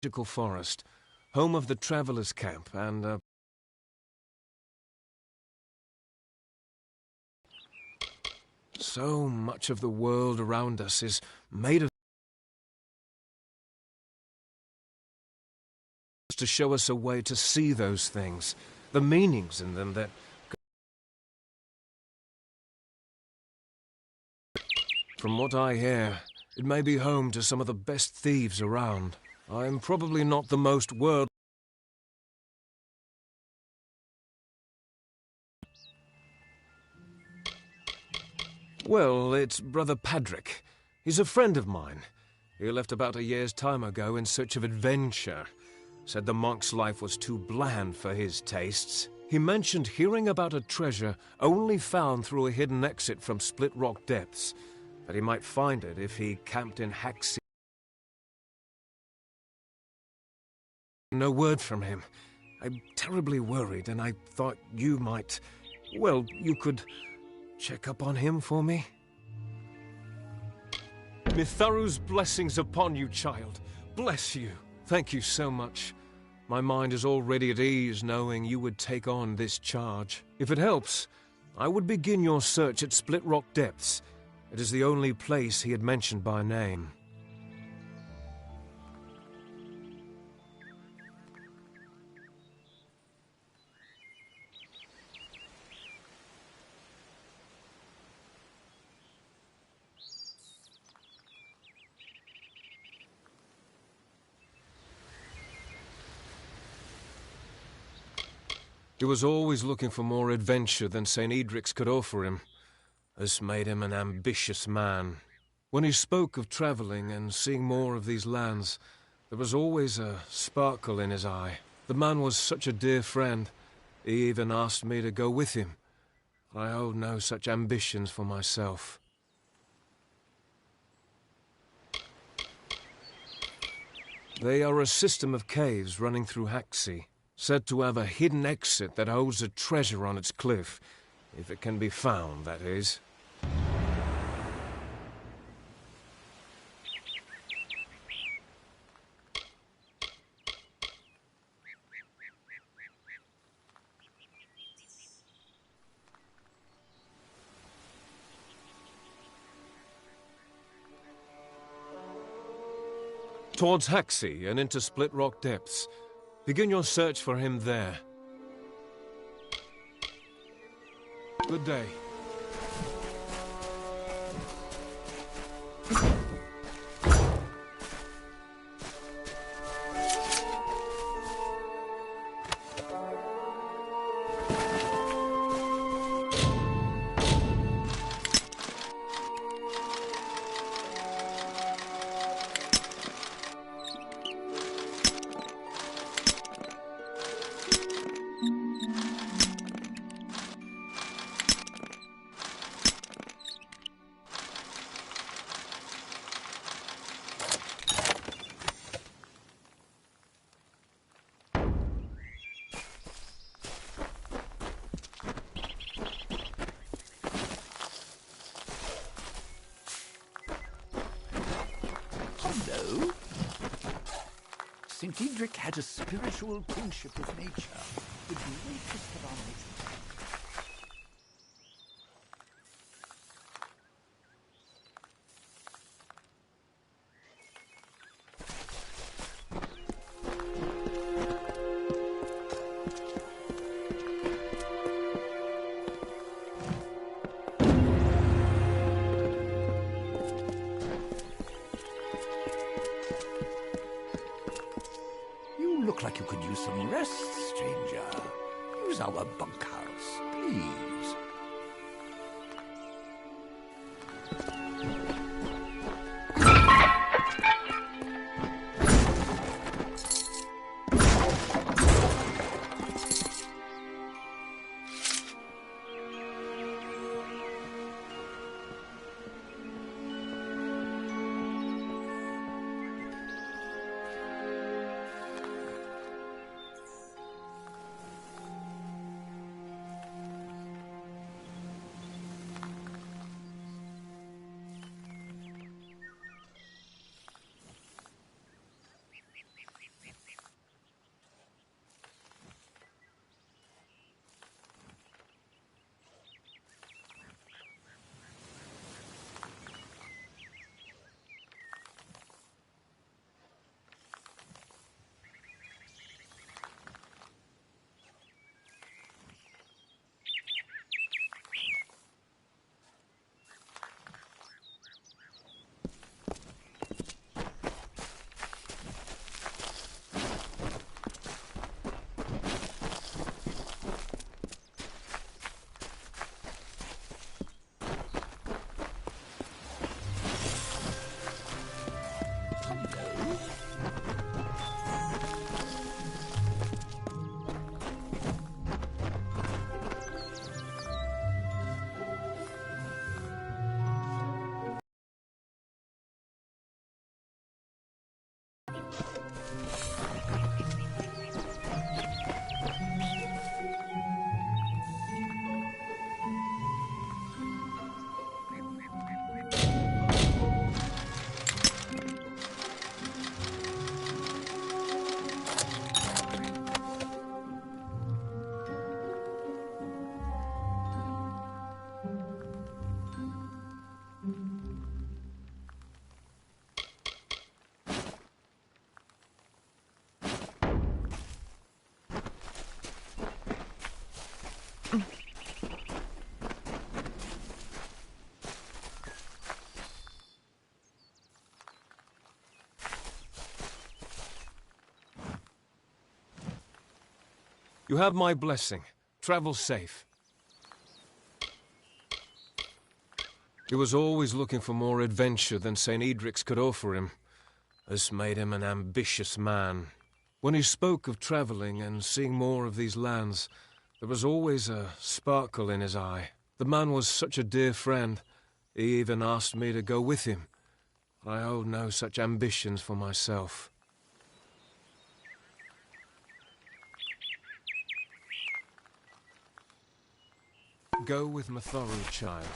magical forest, home of the travelers' camp, and so much of the world around us is made of to show us a way to see those things, the meanings in them that... From what I hear, it may be home to some of the best thieves around. I'm probably not the most worldly. Well, it's Brother Padrick. He's a friend of mine. He left about a year's time ago in search of adventure. Said the monk's life was too bland for his tastes. He mentioned hearing about a treasure only found through a hidden exit from Split Rock Depths, that he might find it if he camped in Haxi. No word from him. I'm terribly worried, and I thought you might... Well, you could check up on him for me? Mitharu's blessings upon you, child. Bless you. Thank you so much. My mind is already at ease knowing you would take on this charge. If it helps, I would begin your search at Split Rock Depths. It is the only place he had mentioned by name. He was always looking for more adventure than St. Edric's could offer him. This made him an ambitious man. When he spoke of traveling and seeing more of these lands, there was always a sparkle in his eye. The man was such a dear friend. He even asked me to go with him. I hold no such ambitions for myself. They are a system of caves running through Haxi, said to have a hidden exit that holds a treasure on its cliff. If it can be found, that is. Towards Haxi and into Split Rock Depths. Begin your search for him there. Good day. St. Edric had a spiritual kinship with nature, the greatest of our nations. Look like you could use some rest, stranger. Use our bunkhouse, please. You have my blessing. Travel safe. He was always looking for more adventure than St. Edric's could offer him. This made him an ambitious man. When he spoke of travelling and seeing more of these lands, there was always a sparkle in his eye. The man was such a dear friend. He even asked me to go with him. I hold no such ambitions for myself. Go with Mathoru, child.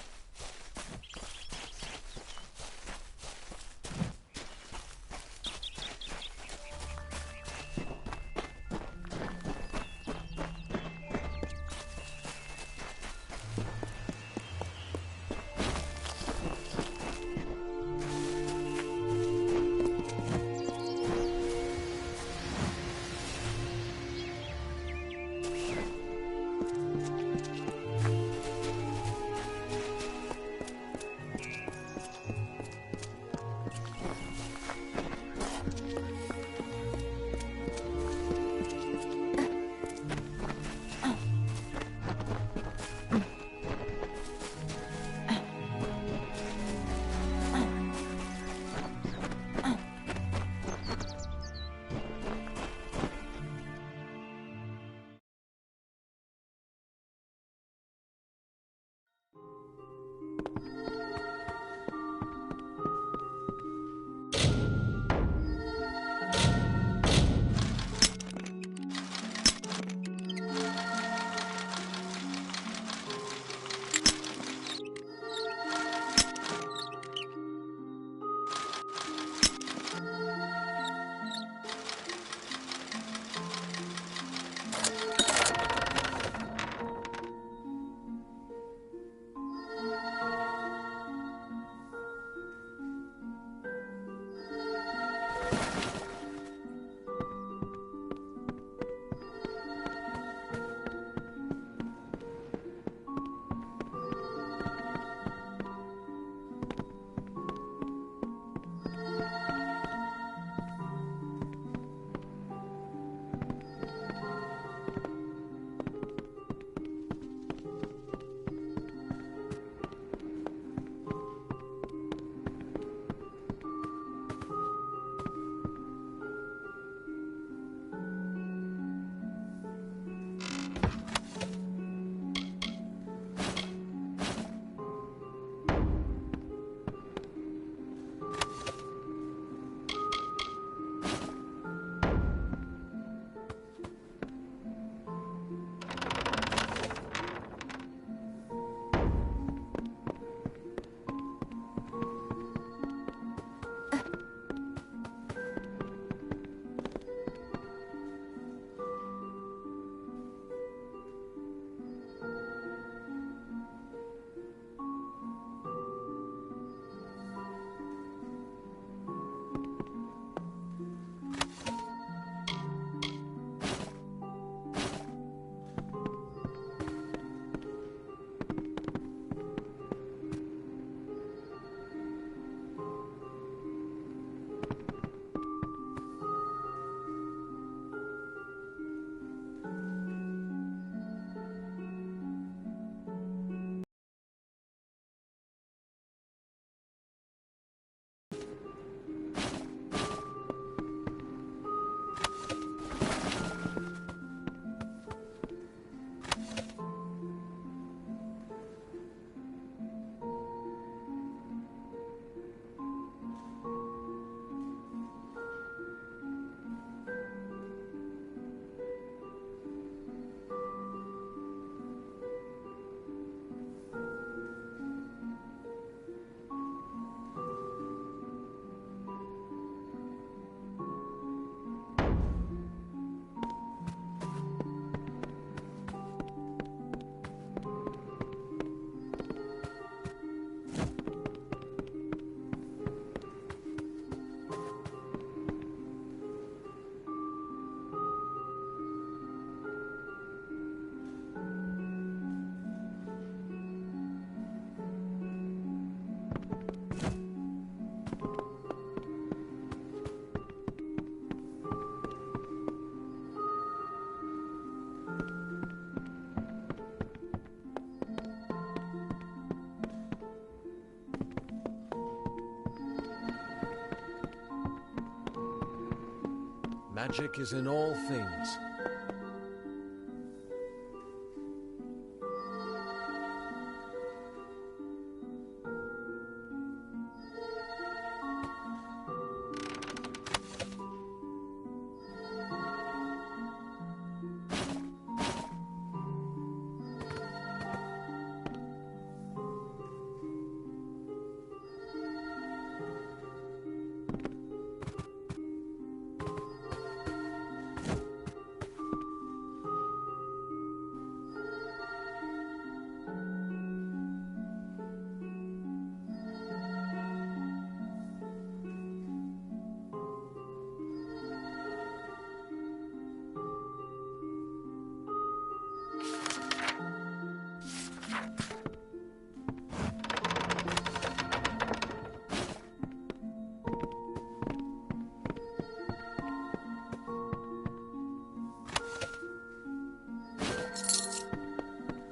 Magic is in all things.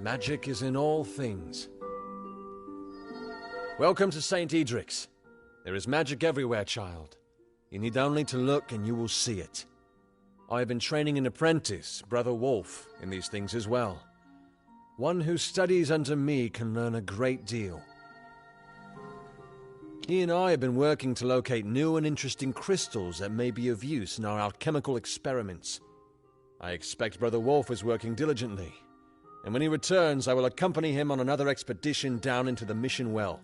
Magic is in all things. Welcome to St. Edric's. There is magic everywhere, child. You need only to look and you will see it. I have been training an apprentice, Brother Wolf, in these things as well. One who studies under me can learn a great deal. He and I have been working to locate new and interesting crystals that may be of use in our alchemical experiments. I expect Brother Wolf is working diligently, and when he returns, I will accompany him on another expedition down into the mission well.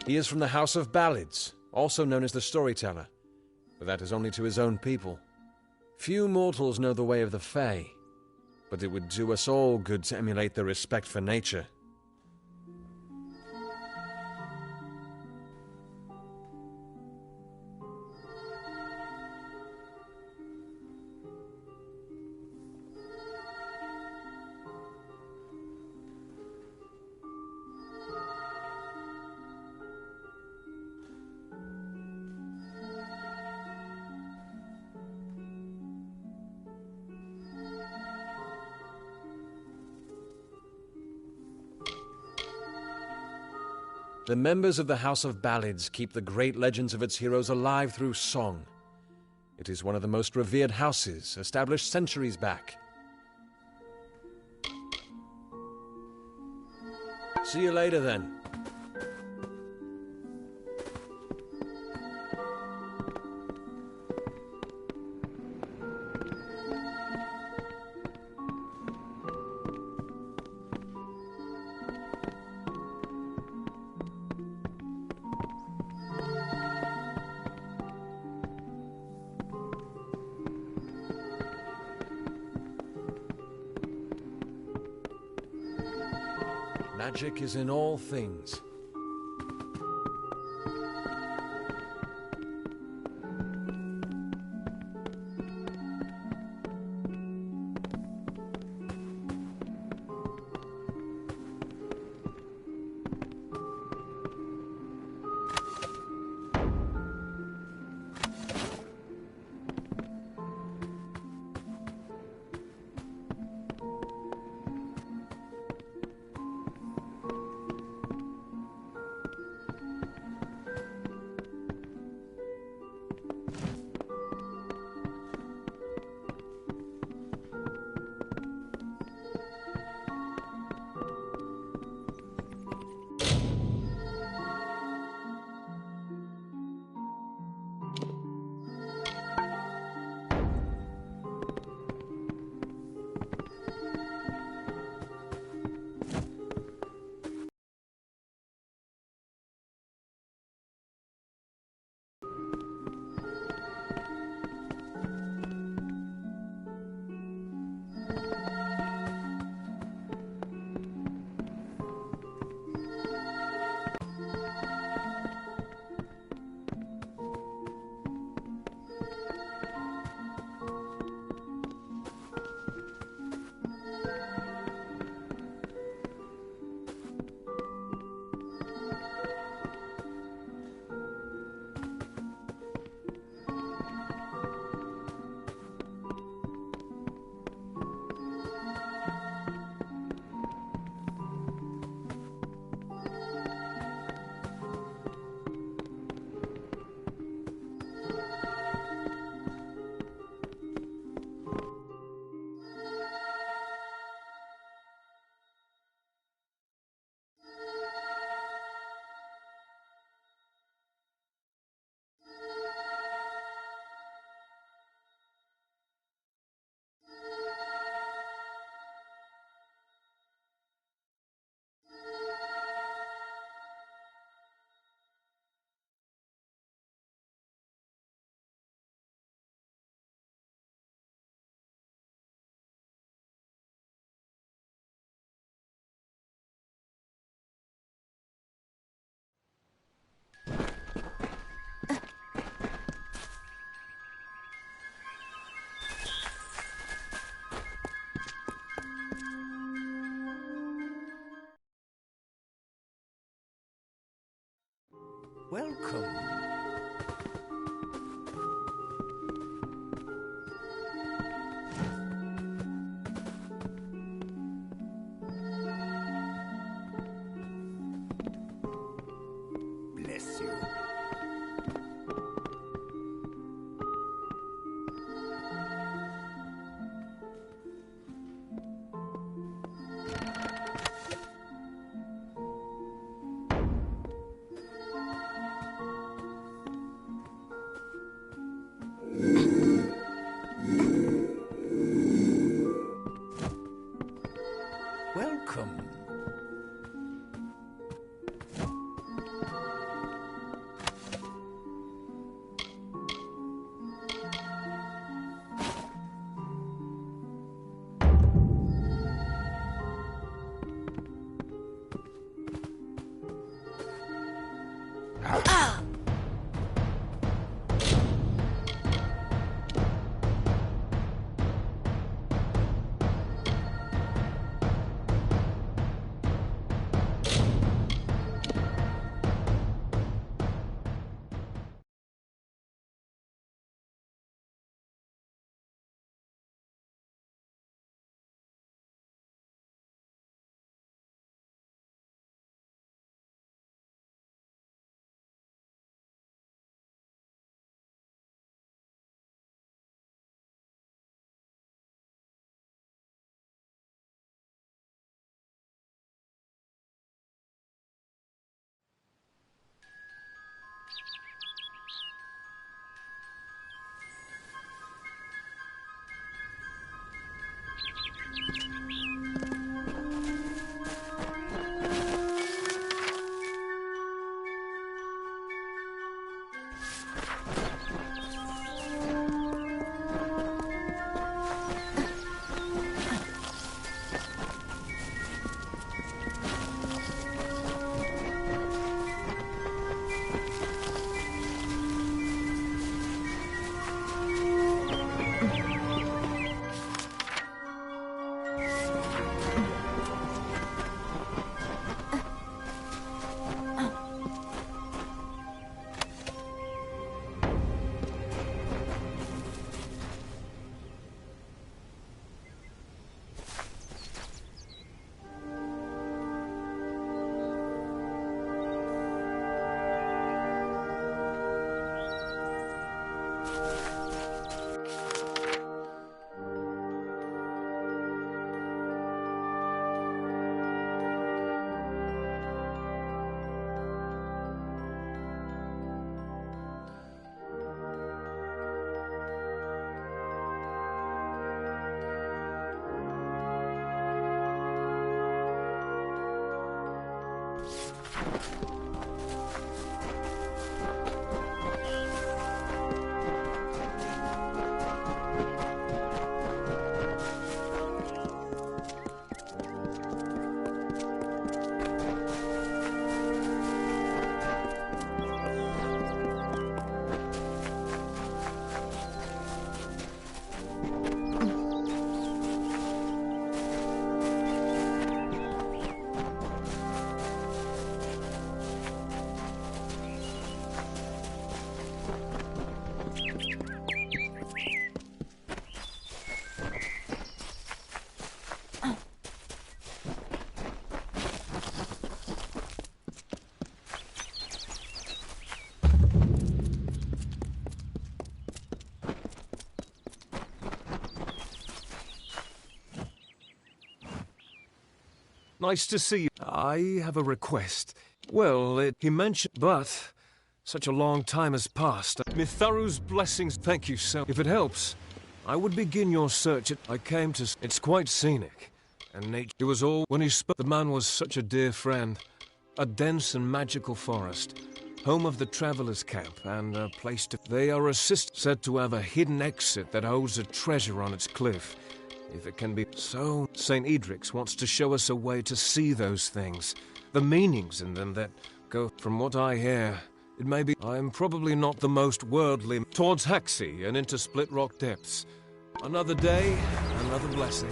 He is from the House of Ballads, also known as the Storyteller, but that is only to his own people. Few mortals know the way of the Fae, but it would do us all good to emulate their respect for nature. The members of the House of Ballads keep the great legends of its heroes alive through song. It is one of the most revered houses, established centuries back. See you later, then. Magic is in all things. Welcome. Bless you. Welcome. Nice to see you. I have a request. Well, he mentioned, but such a long time has passed. Mitharu's blessings, thank you so. If it helps, I would begin your search. I came to. It's quite scenic, and nature. It was all when he spoke. The man was such a dear friend. A dense and magical forest, home of the travelers' camp, and a place to. They are said to have a hidden exit that holds a treasure on its cliff. If it can be so, St. Edric's wants to show us a way to see those things, the meanings in them that go. From what I hear, it may be I'm probably not the most worldly towards Haxi and into Split Rock depths. Another day, another blessing.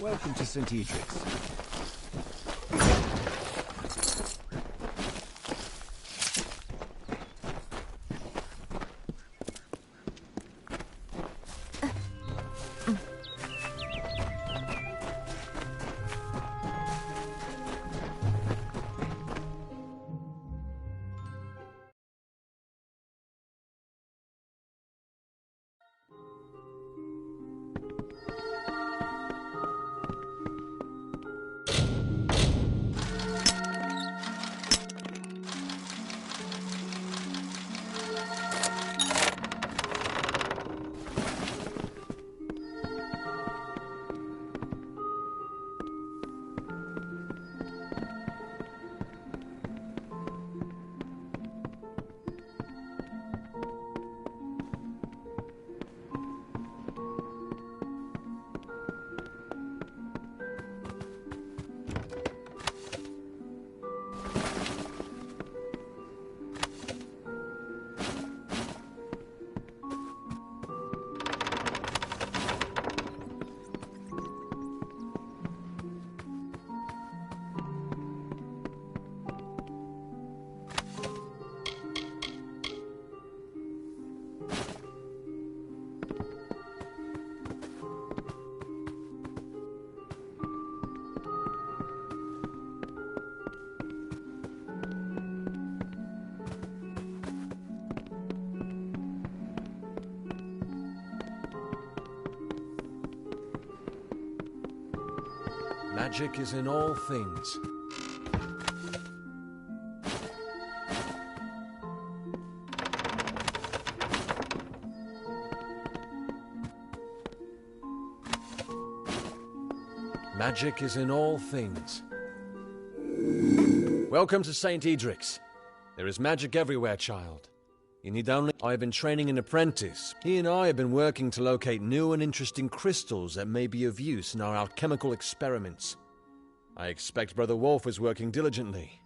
Welcome to St. Edric's. Magic is in all things. Magic is in all things. Welcome to St. Edric's. There is magic everywhere, child. You need only... I have been training an apprentice. He and I have been working to locate new and interesting crystals that may be of use in our alchemical experiments. I expect Brother Wolf is working diligently,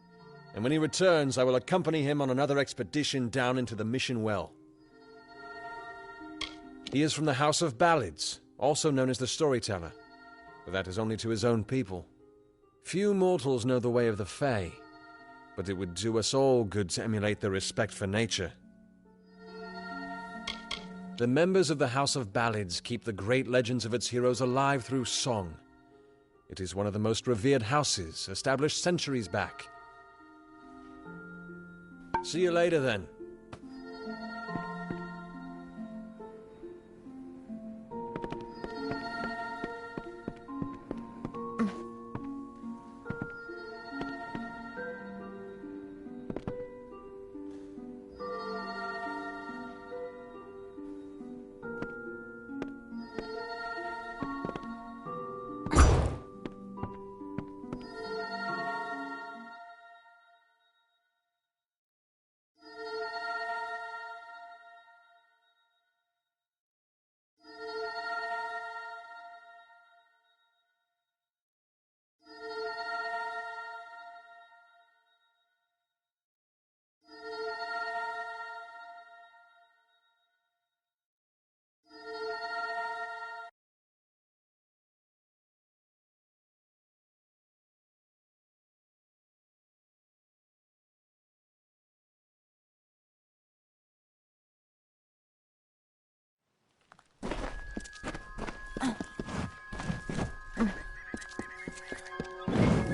and when he returns, I will accompany him on another expedition down into the Mission Well. He is from the House of Ballads, also known as the Storyteller, but that is only to his own people. Few mortals know the way of the Fae, but it would do us all good to emulate their respect for nature. The members of the House of Ballads keep the great legends of its heroes alive through song. It is one of the most revered houses, established centuries back. See you later, then.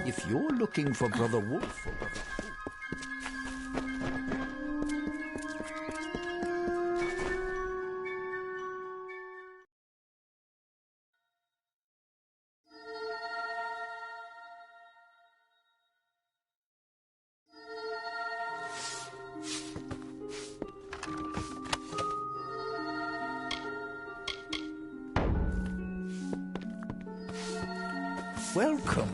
If you're looking for Brother Wolf or Brother... Welcome.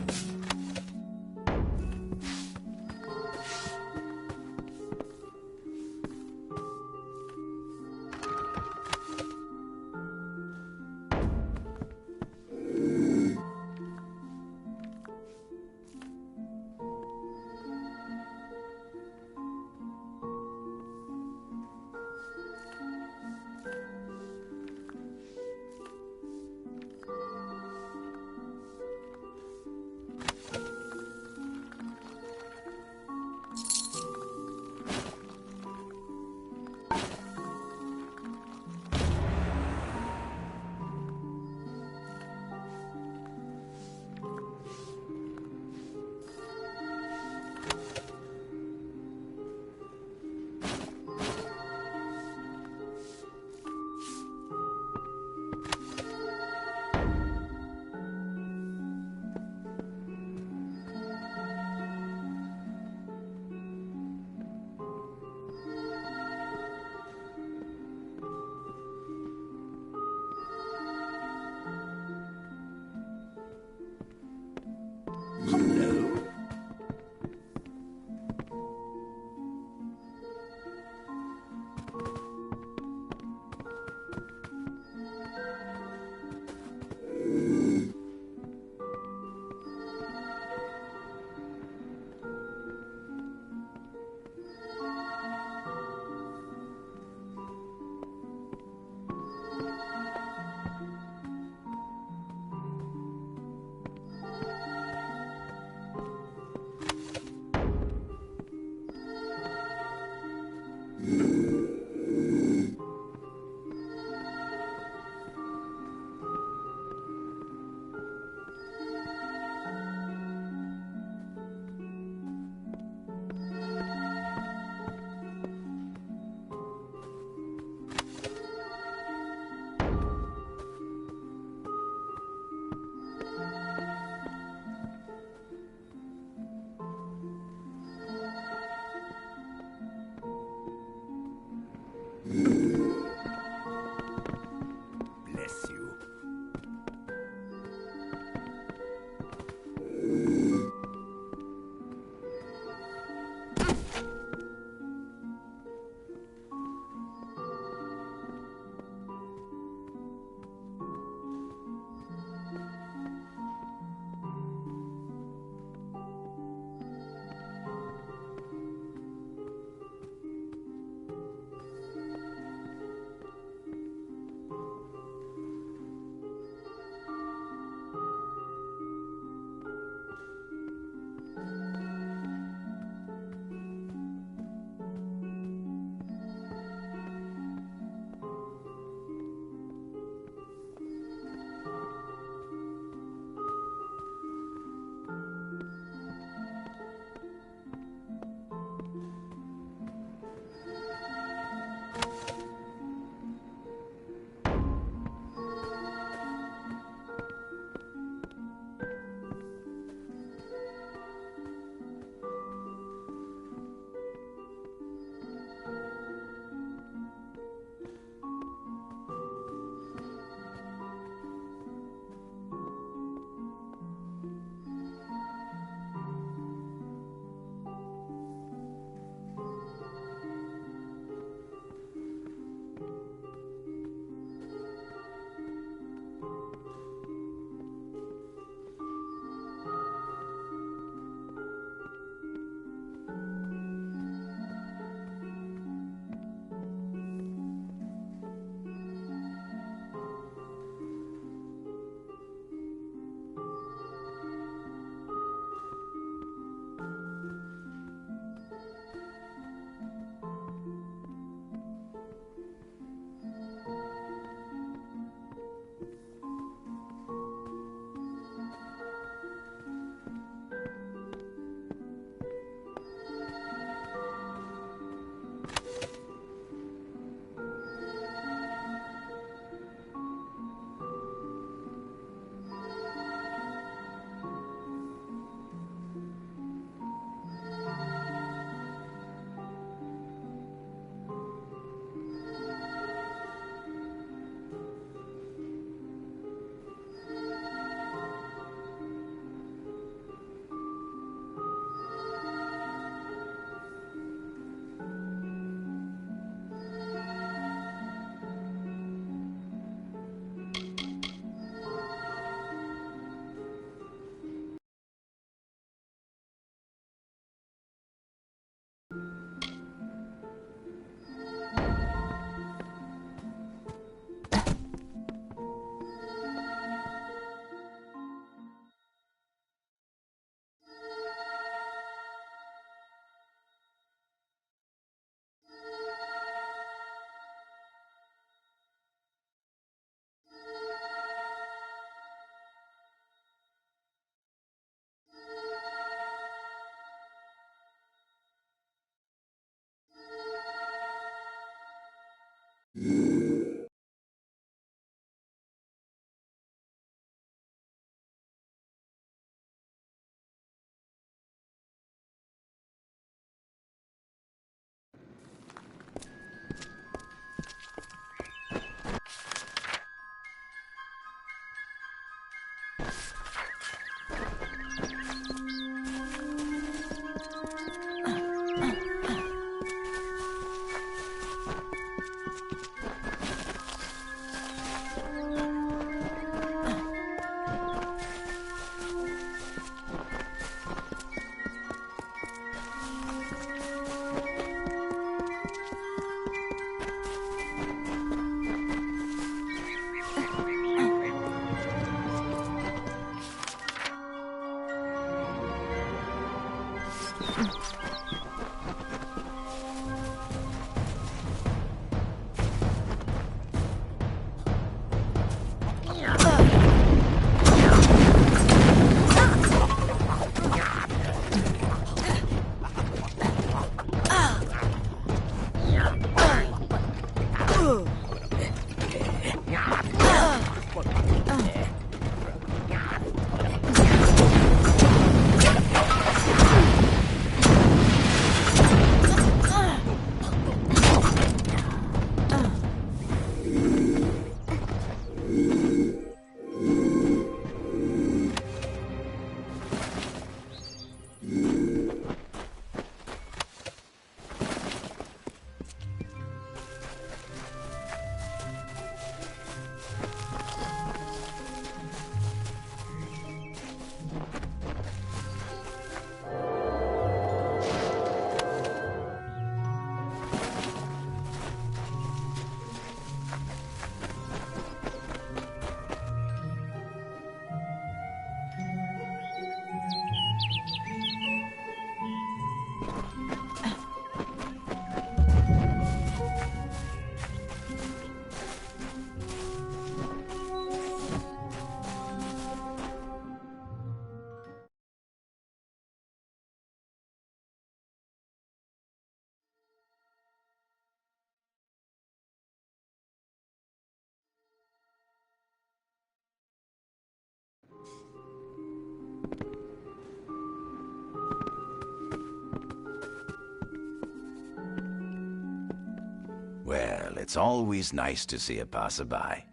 Well, it's always nice to see a passerby.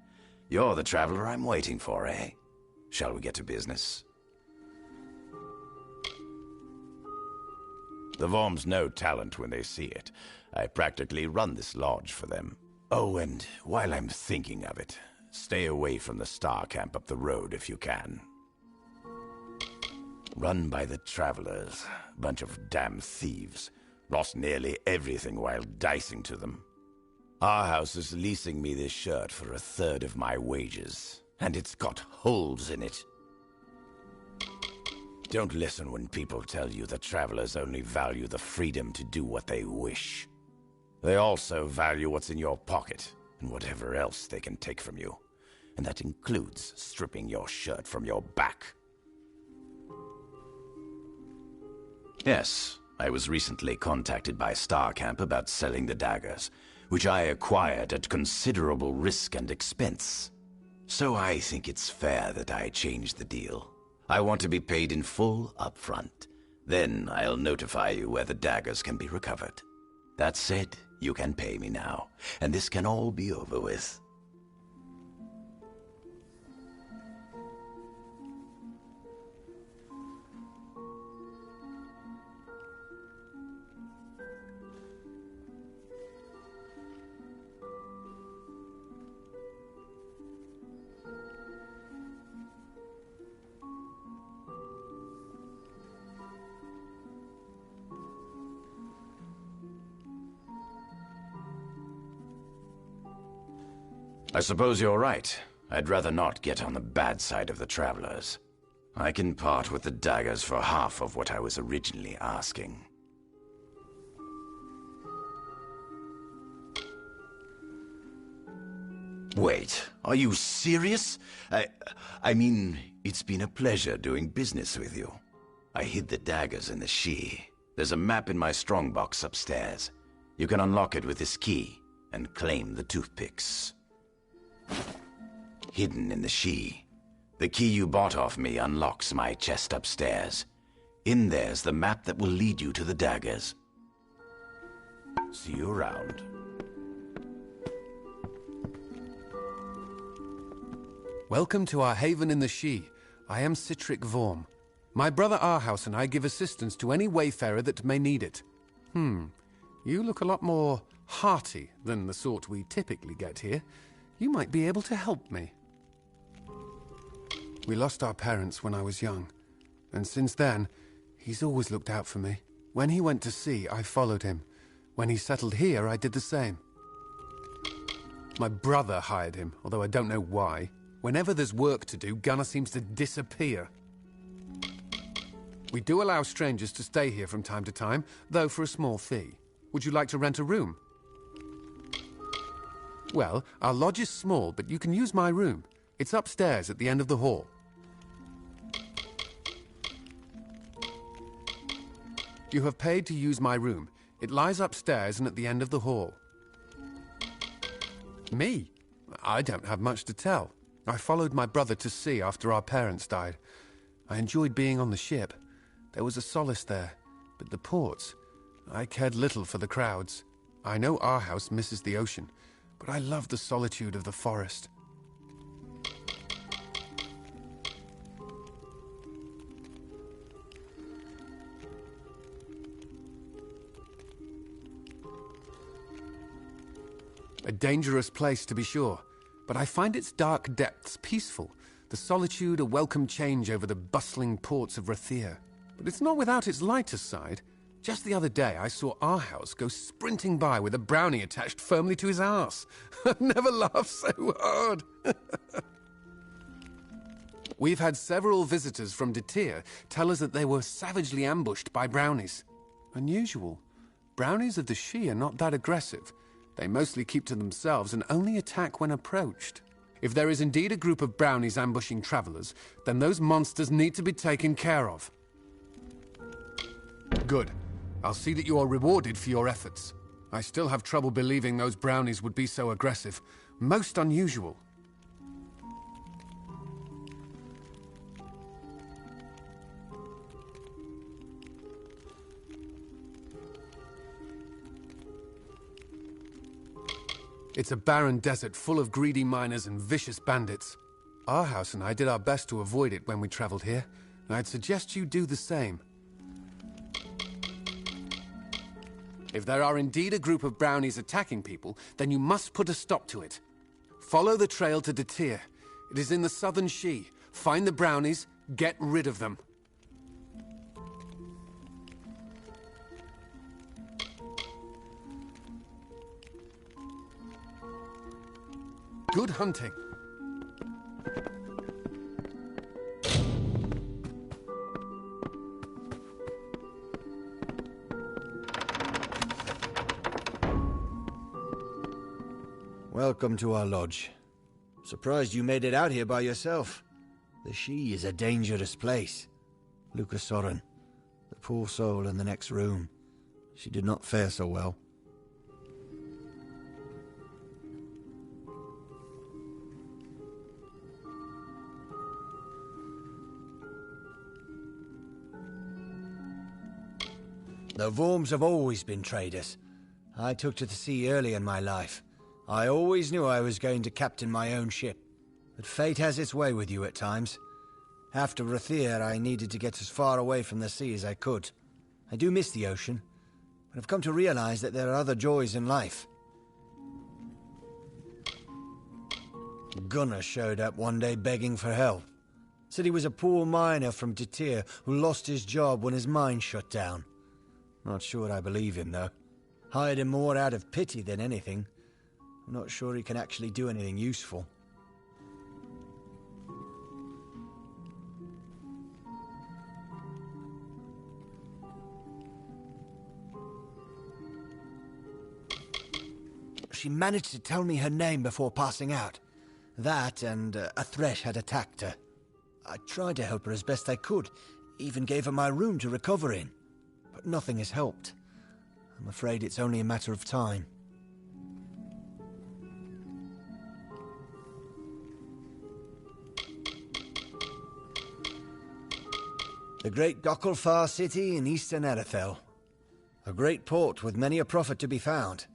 You're the traveler I'm waiting for, eh? Shall we get to business? The Worms know talent when they see it. I practically run this lodge for them. Oh, and while I'm thinking of it, stay away from the star camp up the road if you can. Run by the travelers. Bunch of damn thieves. Lost nearly everything while dicing to them. Our house is leasing me this shirt for 1/3 of my wages, and it's got holes in it. Don't listen when people tell you that travelers only value the freedom to do what they wish. They also value what's in your pocket, and whatever else they can take from you. And that includes stripping your shirt from your back. Yes, I was recently contacted by Star Camp about selling the daggers, which I acquired at considerable risk and expense. So I think it's fair that I change the deal. I want to be paid in full up front. Then I'll notify you where the daggers can be recovered. That said, you can pay me now, and this can all be over with. I suppose you're right. I'd rather not get on the bad side of the travelers. I can part with the daggers for half of what I was originally asking. Wait, are you serious? I mean, it's been a pleasure doing business with you. I hid the daggers in the she. There's a map in my strongbox upstairs. You can unlock it with this key and claim the toothpicks. Hidden in the she. The key you bought off me unlocks my chest upstairs. In there's the map that will lead you to the daggers. See you around. Welcome to our haven in the She. I am Citric Vorm. My brother Arhaus and I give assistance to any wayfarer that may need it. You look a lot more hearty than the sort we typically get here. You might be able to help me. We lost our parents when I was young, and since then, he's always looked out for me. When he went to sea, I followed him. When he settled here, I did the same. My brother hired him, although I don't know why. Whenever there's work to do, Gunnar seems to disappear. We do allow strangers to stay here from time to time, though for a small fee. Would you like to rent a room? Well, our lodge is small, but you can use my room. It's upstairs at the end of the hall. You have paid to use my room. It lies upstairs and at the end of the hall. Me? I don't have much to tell. I followed my brother to sea after our parents died. I enjoyed being on the ship. There was a solace there. But the ports, I cared little for the crowds. I know our house misses the ocean, but I love the solitude of the forest. A dangerous place, to be sure, but I find its dark depths peaceful, the solitude a welcome change over the bustling ports of Rathir. But it's not without its lighter side. Just the other day, I saw our house go sprinting by with a brownie attached firmly to his arse. I've never laughed so hard. We've had several visitors from Detir tell us that they were savagely ambushed by brownies. Unusual. Brownies of the Shi are not that aggressive. They mostly keep to themselves and only attack when approached. If there is indeed a group of brownies ambushing travelers, then those monsters need to be taken care of. Good. I'll see that you are rewarded for your efforts. I still have trouble believing those brownies would be so aggressive. Most unusual. It's a barren desert full of greedy miners and vicious bandits. Our house and I did our best to avoid it when we traveled here, and I'd suggest you do the same. If there are indeed a group of brownies attacking people, then you must put a stop to it. Follow the trail to Detir. It is in the southern Shi. Find the brownies, get rid of them. Good hunting. Welcome to our lodge. Surprised you made it out here by yourself. The Shi is a dangerous place. Lucas Soren, the poor soul in the next room. She did not fare so well. The Worms have always been traders. I took to the sea early in my life. I always knew I was going to captain my own ship. But fate has its way with you at times. After Rathir, I needed to get as far away from the sea as I could. I do miss the ocean, but I've come to realize that there are other joys in life. Gunnar showed up one day begging for help. Said he was a poor miner from Detir who lost his job when his mine shut down. Not sure I believe him, though. Hired him more out of pity than anything. I'm not sure he can actually do anything useful. She managed to tell me her name before passing out. That and a threat had attacked her. I tried to help her as best I could, even gave her my room to recover in. But nothing has helped. I'm afraid it's only a matter of time. The great Gokkelfar city in eastern Erethel. A great port with many a profit to be found.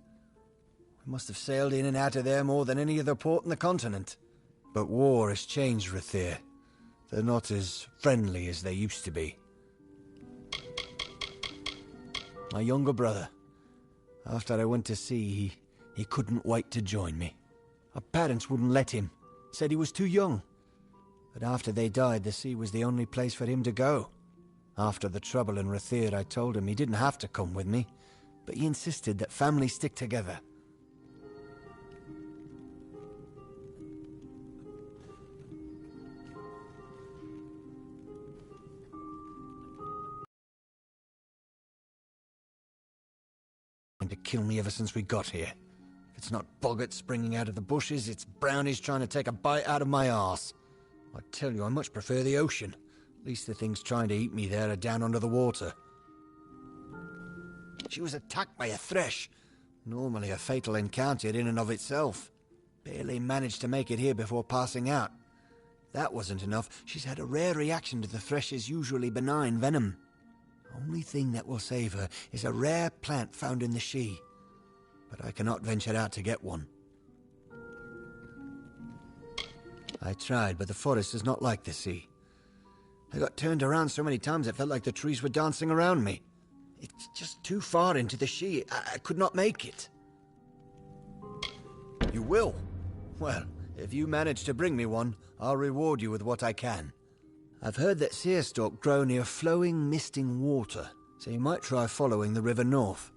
We must have sailed in and out of there more than any other port in the continent. But war has changed Rathir. They're not as friendly as they used to be. My younger brother. After I went to sea, he couldn't wait to join me. Our parents wouldn't let him. Said he was too young. But after they died, the sea was the only place for him to go. After the trouble in Rathir, I told him he didn't have to come with me, but he insisted that families stick together. to kill me ever since we got here. If it's not Boggart springing out of the bushes, it's brownies trying to take a bite out of my arse. I tell you, I much prefer the ocean. At least the things trying to eat me there are down under the water. She was attacked by a thresh. Normally a fatal encounter in and of itself. Barely managed to make it here before passing out. That wasn't enough. She's had a rare reaction to the thresh's usually benign venom. Only thing that will save her is a rare plant found in the Shee. But I cannot venture out to get one. I tried, but the forest is not like the sea. I got turned around so many times it felt like the trees were dancing around me. It's just too far into the Shee. I could not make it. You will? Well, if you manage to bring me one, I'll reward you with what I can. I've heard that seerstalk grow near flowing, misting water, so you might try following the river north.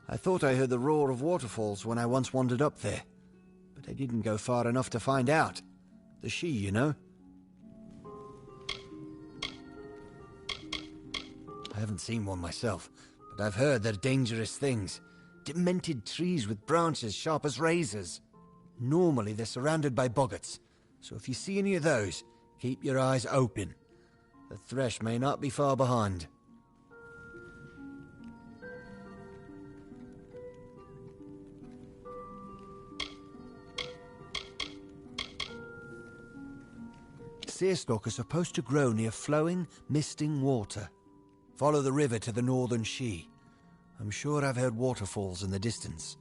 I thought I heard the roar of waterfalls when I once wandered up there, but I didn't go far enough to find out. The Shee, you know. I haven't seen one myself, but I've heard they're dangerous things. Demented trees with branches sharp as razors. Normally they're surrounded by boggarts, so if you see any of those, keep your eyes open. The thresh may not be far behind. Seerstalk are supposed to grow near flowing, misting water. Follow the river to the northern Shee. I'm sure I've heard waterfalls in the distance.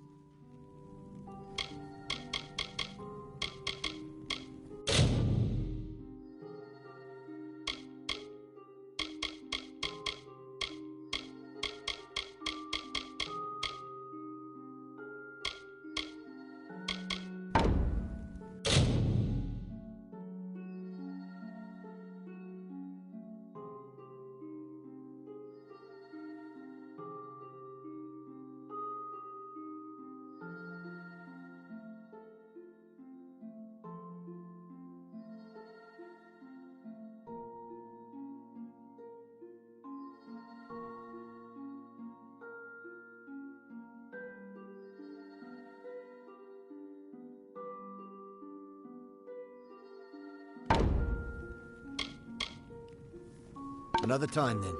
Another time, then.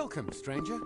Welcome, stranger.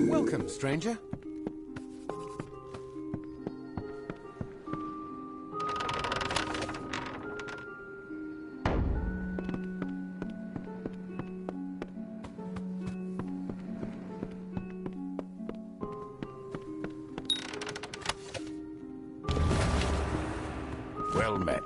Welcome, stranger. Well met.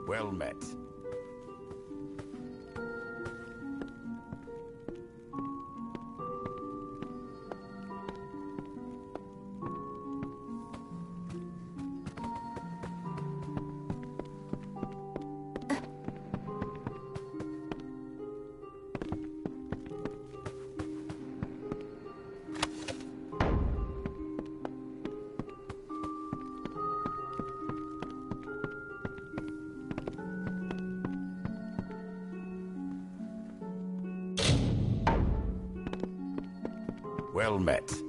Well met. Well met.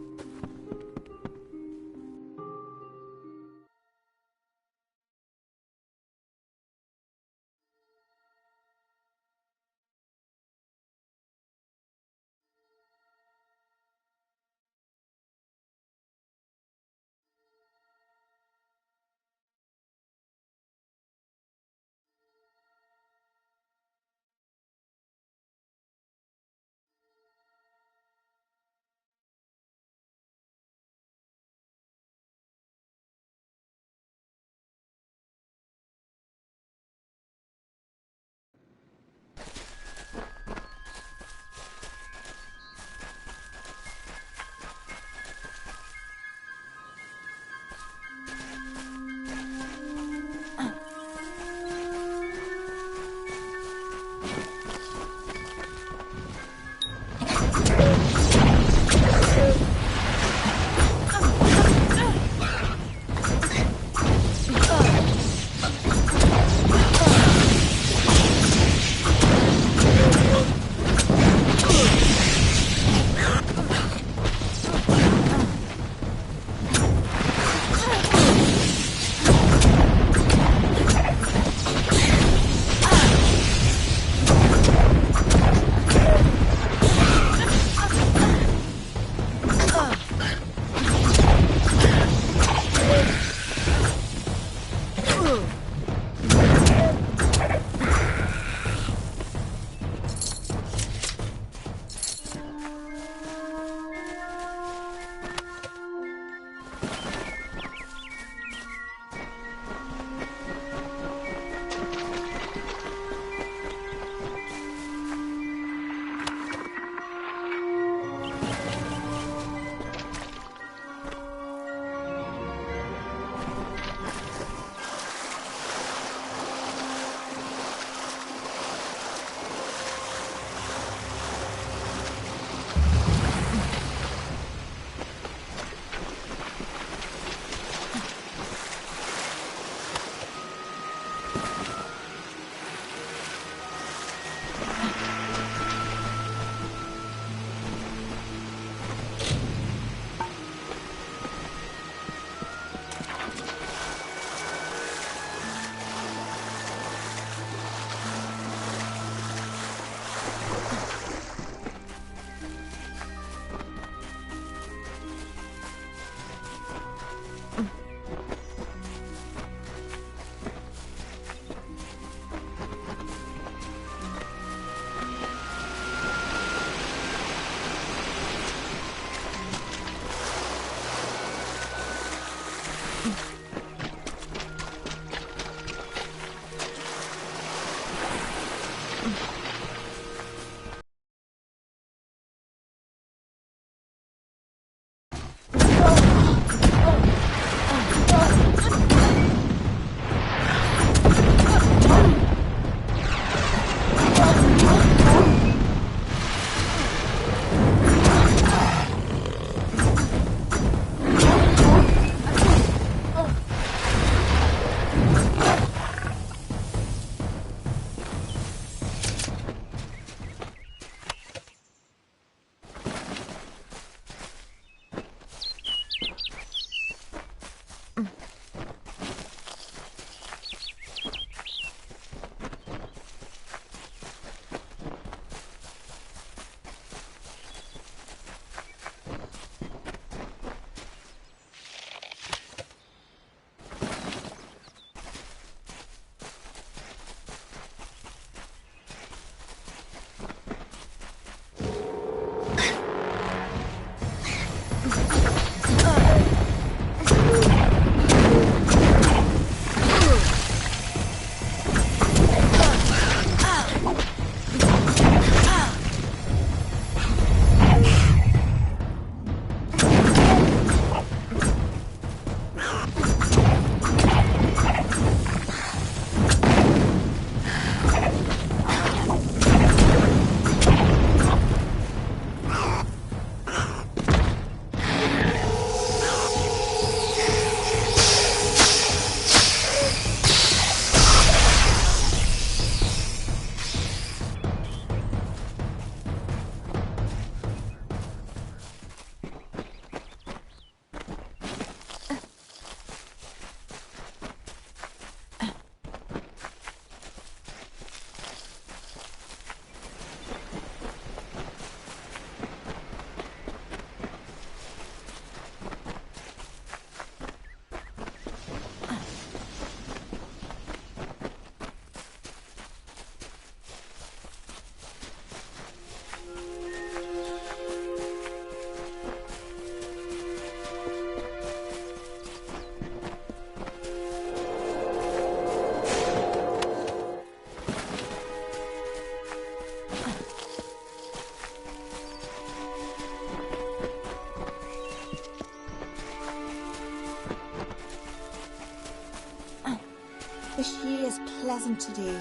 The she is pleasant today.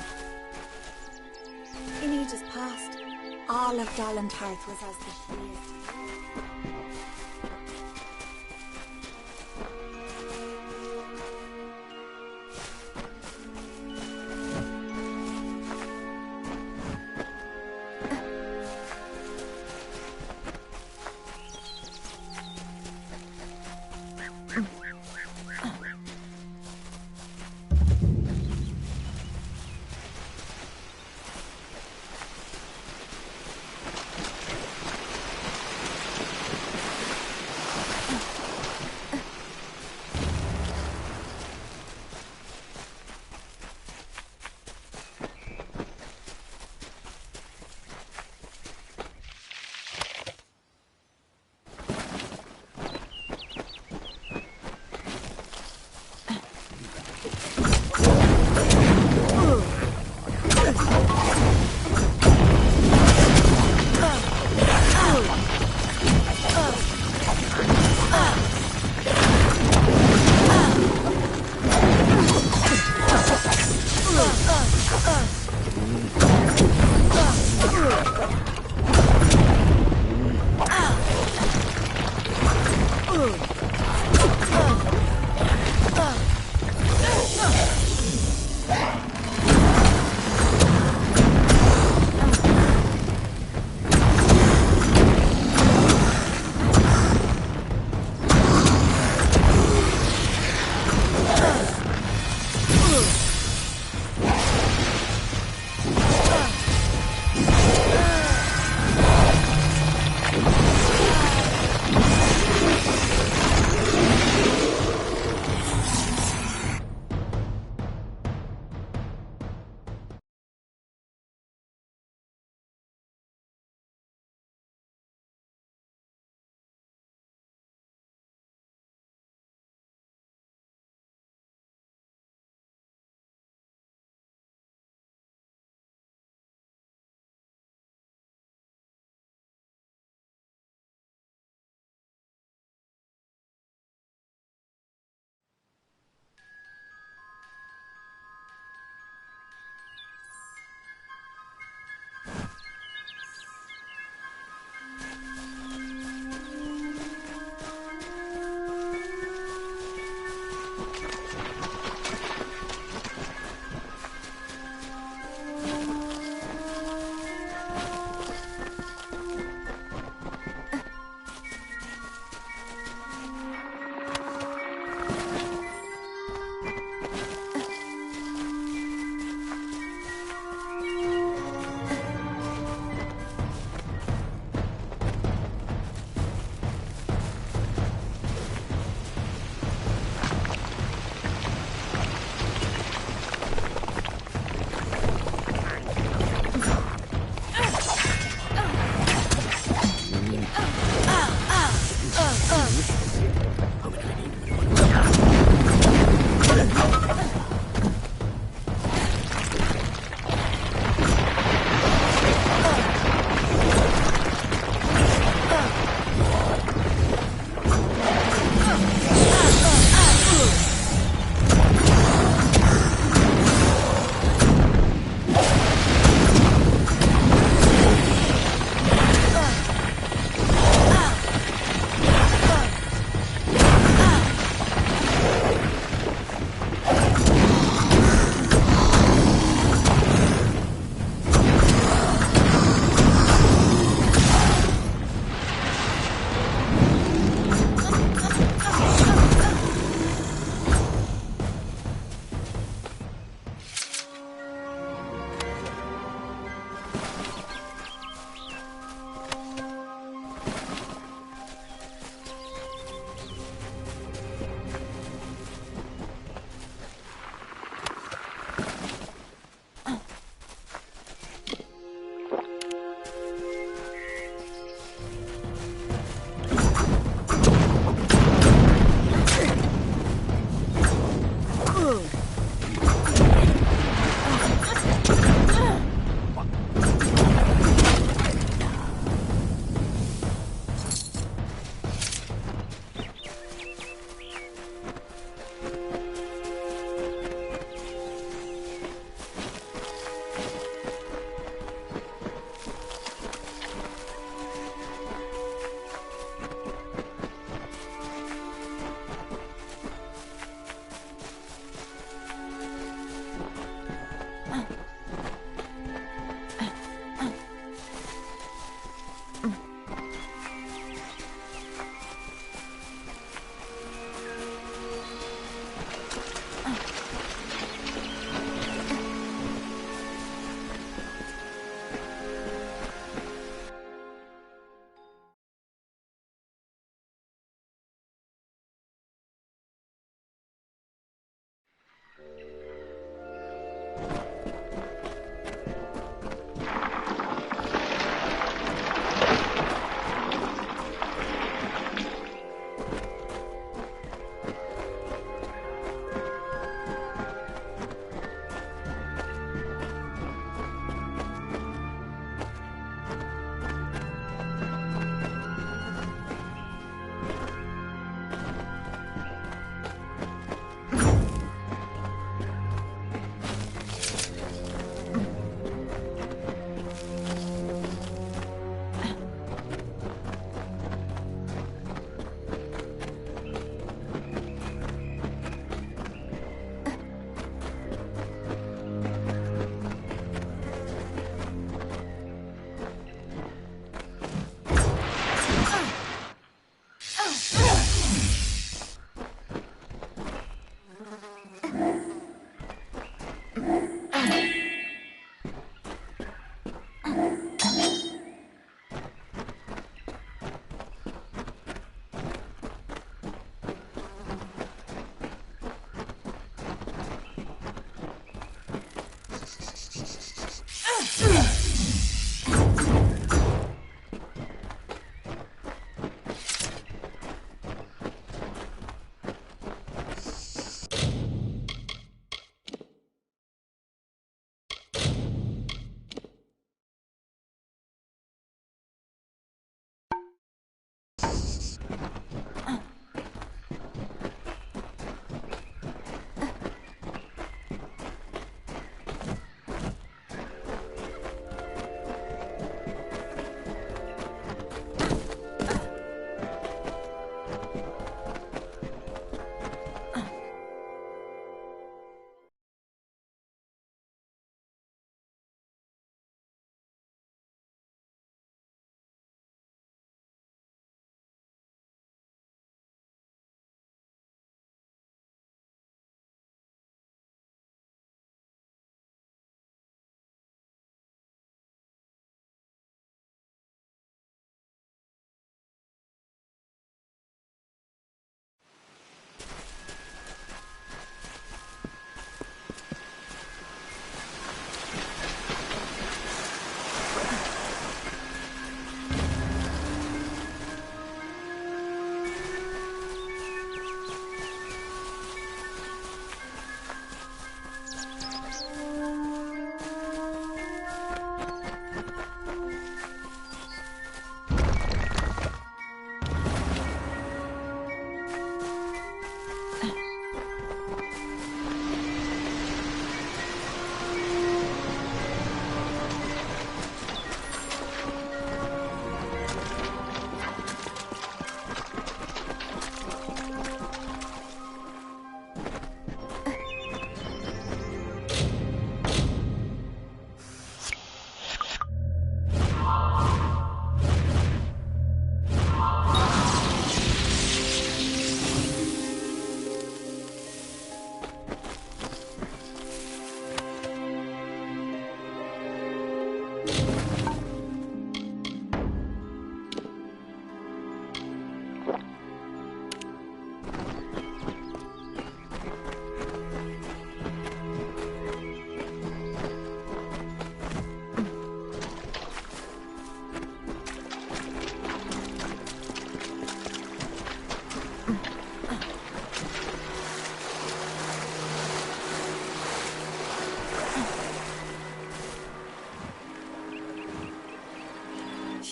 In ages past, all of Darlantarth was as the she is.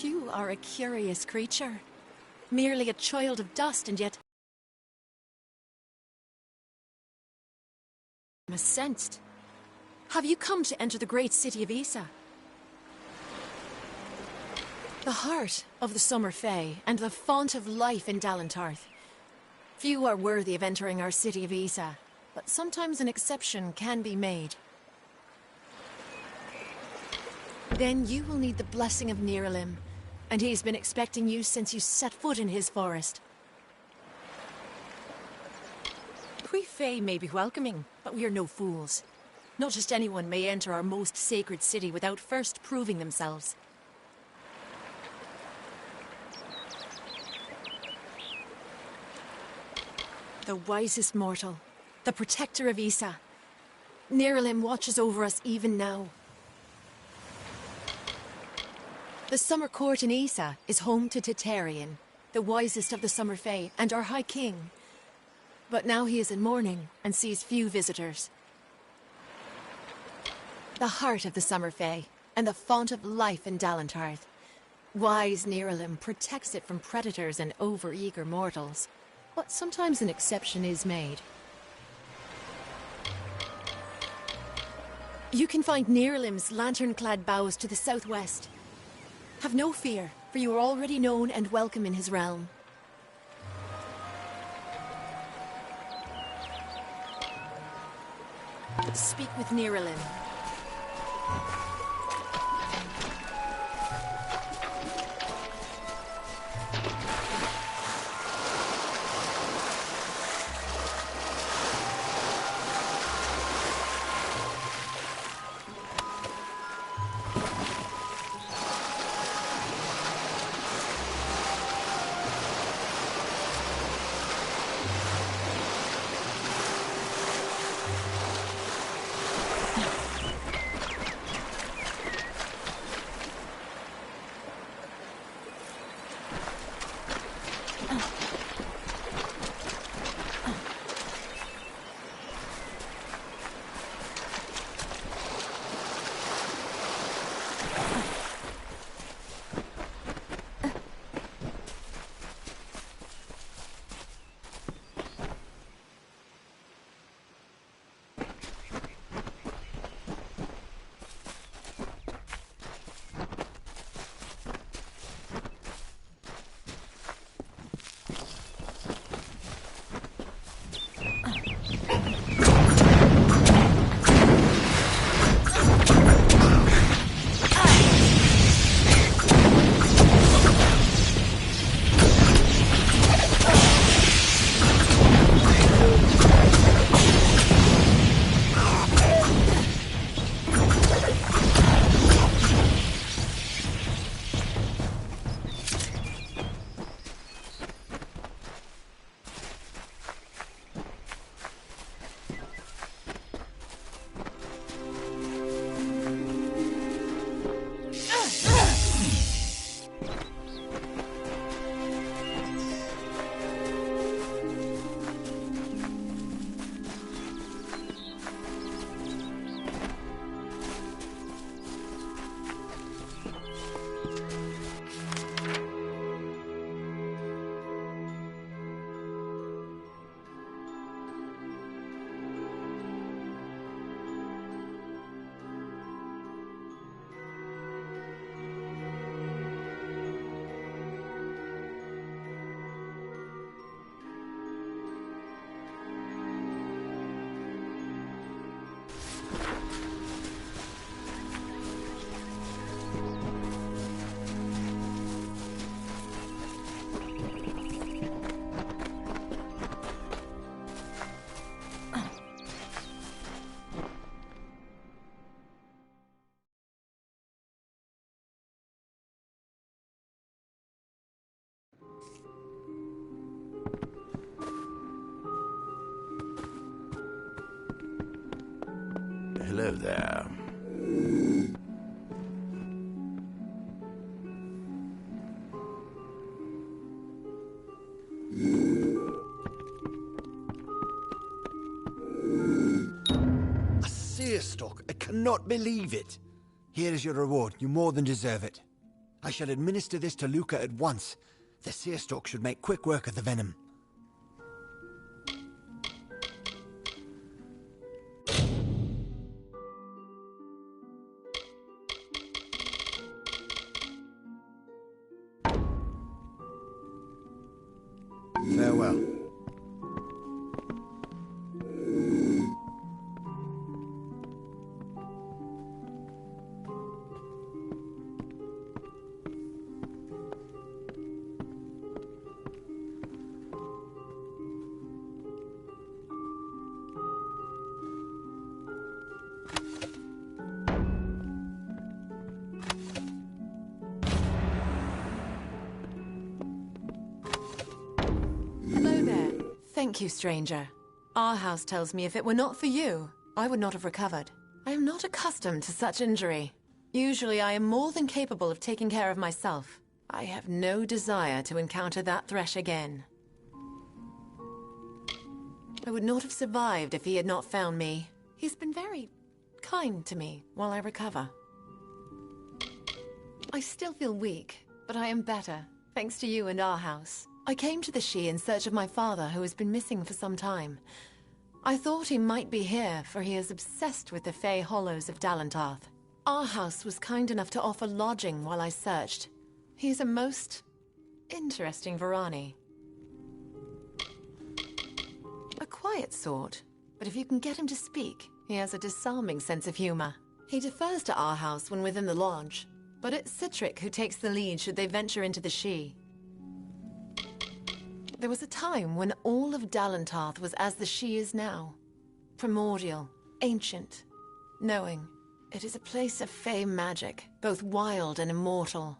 You are a curious creature. Merely a child of dust, and yet was sensed. Have you come to enter the great city of Isa? The heart of the Summer Fae, and the font of life in Dalentarth. Few are worthy of entering our city of Isa, but sometimes an exception can be made. Then you will need the blessing of Niralim, and he's been expecting you since you set foot in his forest. We Fae may be welcoming, but we are no fools. Not just anyone may enter our most sacred city without first proving themselves. The wisest mortal, the protector of Isa. Niralim watches over us even now. The Summer Court in Isa is home to Titarian, the wisest of the Summer Fae, and our High King. But now he is in mourning and sees few visitors. The heart of the Summer Fae, and the font of life in Dalentarth. Wise Niralim protects it from predators and over-eager mortals. But sometimes an exception is made. You can find Niralim's lantern-clad boughs to the southwest. Have no fear, for you are already known and welcome in his realm. Speak with Niralim. Hello there. A seer stalk! I cannot believe it! Here is your reward. You more than deserve it. I shall administer this to Luca at once. The seer stalk should make quick work of the venom. Thank you, stranger. Our house tells me if it were not for you, I would not have recovered. I am not accustomed to such injury. Usually I am more than capable of taking care of myself. I have no desire to encounter that thresh again. I would not have survived if he had not found me. He's been very kind to me while I recover. I still feel weak, but I am better, thanks to you and our house. I came to the She in search of my father, who has been missing for some time. I thought he might be here, for he is obsessed with the Fey Hollows of Dalentarth. Our house was kind enough to offer lodging while I searched. He is a most interesting Varani. A quiet sort, but if you can get him to speak, he has a disarming sense of humor. He defers to our house when within the lodge, but it's Citric who takes the lead should they venture into the She. There was a time when all of Dalentarth was as the She is now. Primordial, ancient, knowing. It is a place of Fey magic, both wild and immortal.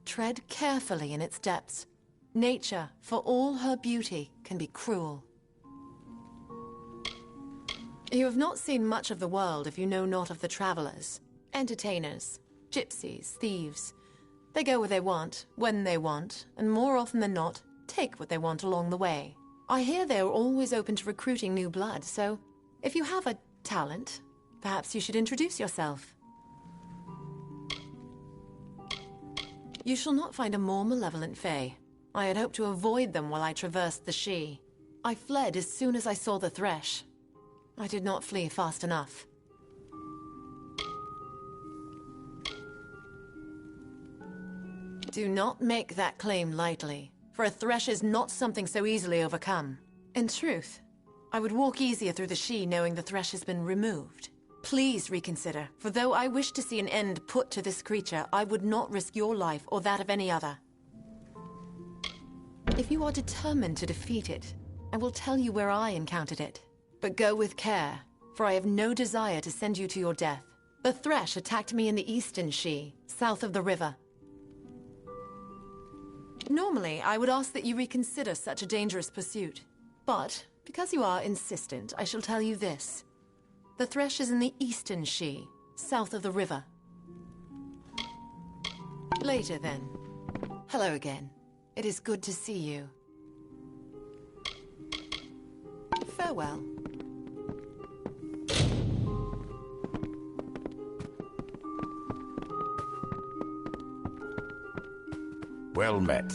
Tread carefully in its depths. Nature, for all her beauty, can be cruel. You have not seen much of the world if you know not of the travelers. Entertainers, gypsies, thieves. They go where they want, when they want, and more often than not, take what they want along the way. I hear they are always open to recruiting new blood, so if you have a talent, perhaps you should introduce yourself. You shall not find a more malevolent Fae. I had hoped to avoid them while I traversed the She. I fled as soon as I saw the thresh. I did not flee fast enough. Do not make that claim lightly, for a thresh is not something so easily overcome. In truth, I would walk easier through the She knowing the thresh has been removed. Please reconsider, for though I wish to see an end put to this creature, I would not risk your life or that of any other. If you are determined to defeat it, I will tell you where I encountered it. But go with care, for I have no desire to send you to your death. The thresh attacked me in the eastern She, south of the river. Normally, I would ask that you reconsider such a dangerous pursuit. But, because you are insistent, I shall tell you this. The thresh is in the eastern She, south of the river. Later, then. Hello again. It is good to see you. Farewell. Well met.